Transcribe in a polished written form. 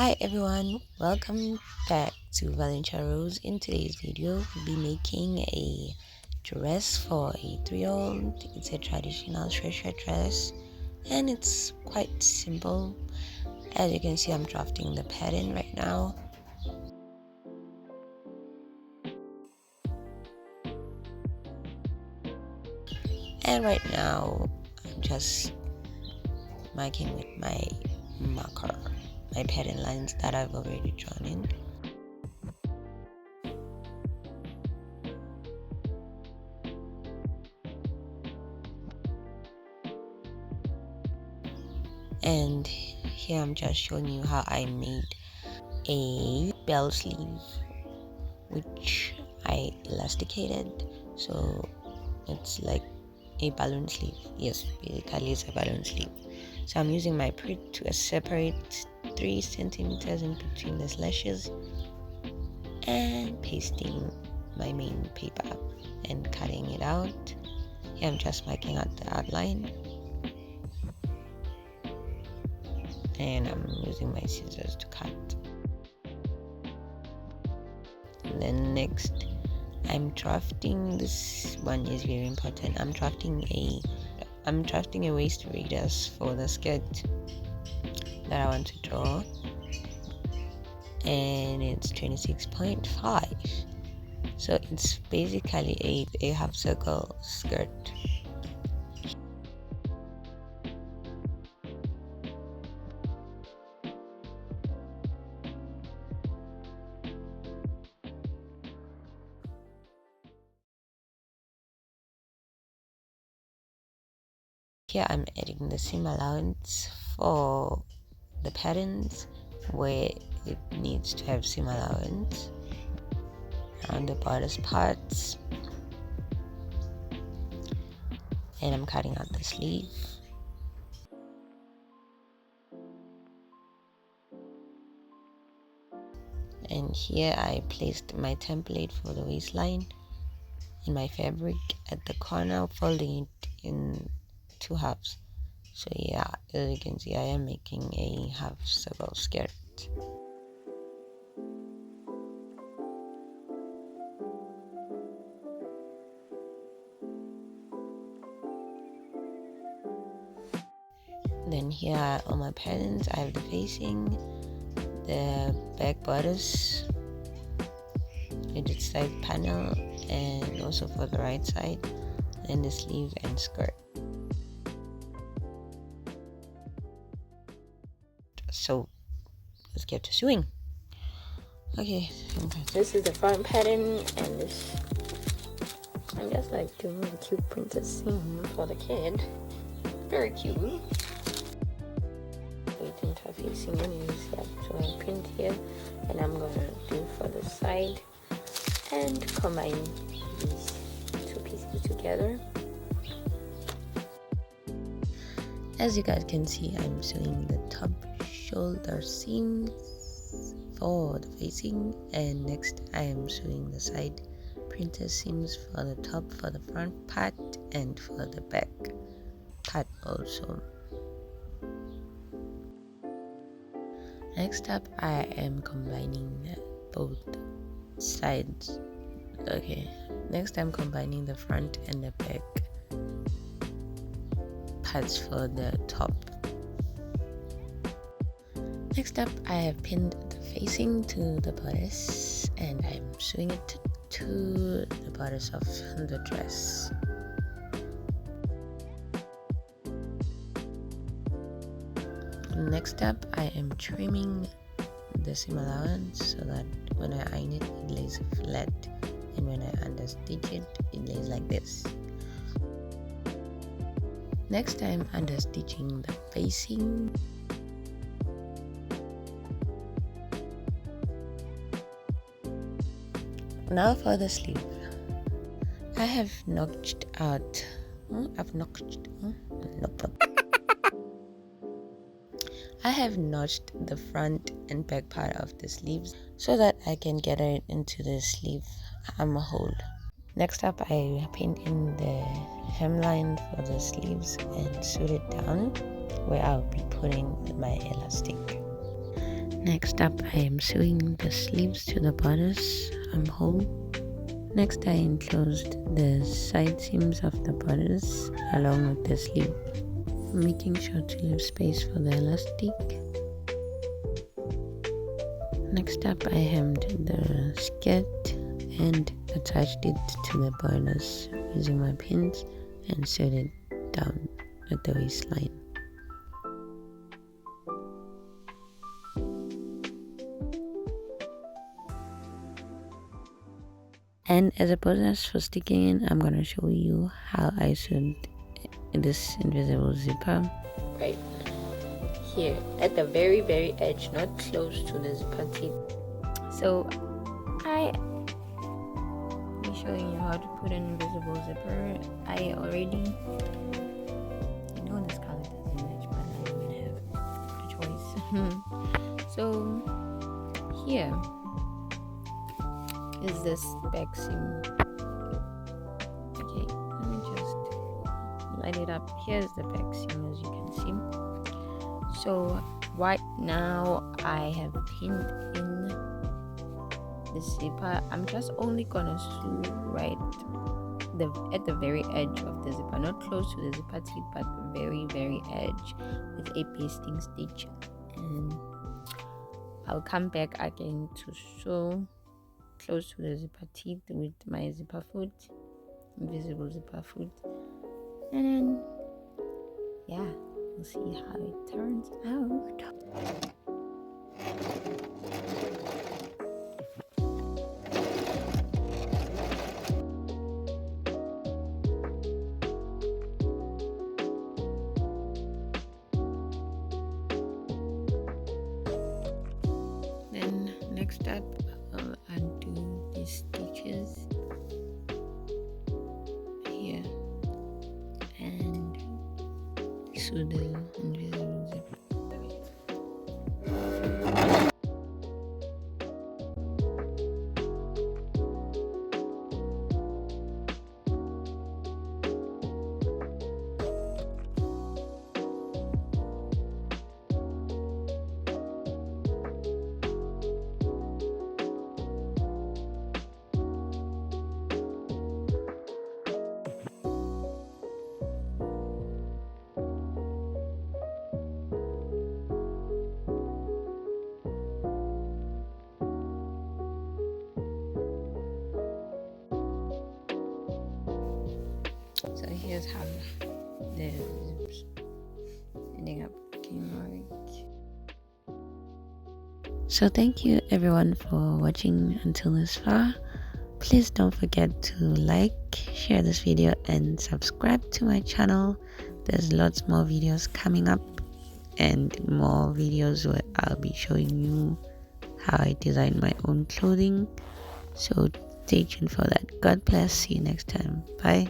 Hi everyone, welcome back to Valenciaros. In today's video, we'll be making a dress for a 3-year-old. It's a traditional shred dress and it's quite simple. As you can see, I'm drafting the pattern right now. And right now, I'm just marking with my marker my pattern lines that I've already drawn in. And here I'm just showing you how I made a bell sleeve, which I elasticated, so it's like a balloon sleeve. Yes, basically it's a balloon sleeve. So I'm using my print to separate 3 centimeters in between the slashes and pasting my main paper and cutting it out. Here I'm just marking out the outline and I'm using my scissors to cut. And then next I'm drafting, this one is very important, I'm drafting a waist radius for the skirt that I want to draw, and it's 26.5, so it's basically a half circle skirt. Here I'm adding the seam allowance for the patterns where it needs to have seam allowance around the bodice parts, and I'm cutting out the sleeve. And here I placed my template for the waistline in my fabric at the corner, folding it in 2 halves. So yeah, as you can see, I am making a half circle skirt. Then here are all my patterns. I have the facing, the back bodice, rigid side panel, and also for the right side, and the sleeve and skirt. So let's get to sewing. Okay, this is the front pattern, and this, I'm just like doing a cute princess seam for the kid. Very cute. We didn't have facing anyways, yeah. So I print here, and I'm gonna do for the side and combine these 2 pieces together. As you guys can see, I'm sewing the top shoulder seams for the facing, and next I am sewing the side princess seams for the top, for the front part, and for the back part also. Next up, I am combining both sides. Okay, next I'm combining the front and the back parts for the top. Next up, I have pinned the facing to the bodice, and I'm sewing it to the bodice of the dress. Next up, I am trimming the seam allowance so that when I iron it, it lays flat, and when I understitch it, it lays like this. Next, I'm understitching the facing. Now for the sleeve, I have notched out. I have notched the front and back part of the sleeves so that I can get it into the sleeve armhole. Next up, I pinned in the hemline for the sleeves and sewed it down where I'll be putting my elastic. Next up, I am sewing the sleeves to the bodice hole. Next, I enclosed the side seams of the bodice along with the sleeve, making sure to leave space for the elastic. Next up, I hemmed the skirt and attached it to the bodice using my pins and sewed it down at the waistline. And as a process for sticking in, I'm gonna show you how I sewed this invisible zipper right here at the very edge, not close to the zipper tip. So I'm showing you how to put an invisible zipper. I know this color doesn't match, but I don't even have a choice. So here is this back seam. Okay, let me just light it up. Here's the back seam, as you can see. So right now I have pinned in the zipper. I'm just only gonna sew right at the very edge of the zipper, not close to the zipper tip, but very edge, with a basting stitch, and I'll come back again to sew close to the zipper teeth with my zipper foot, invisible zipper foot, and then yeah, we'll see how it turns out. Then next up, I'll undo these stitches here and sew the invisible zipper. So here's how the zips ending up looking like. So thank you everyone for watching until this far. Please don't forget to like, share this video, and subscribe to my channel. There's lots more videos coming up, and more videos where I'll be showing you how I design my own clothing. So stay tuned for that. God bless. See you next time. Bye.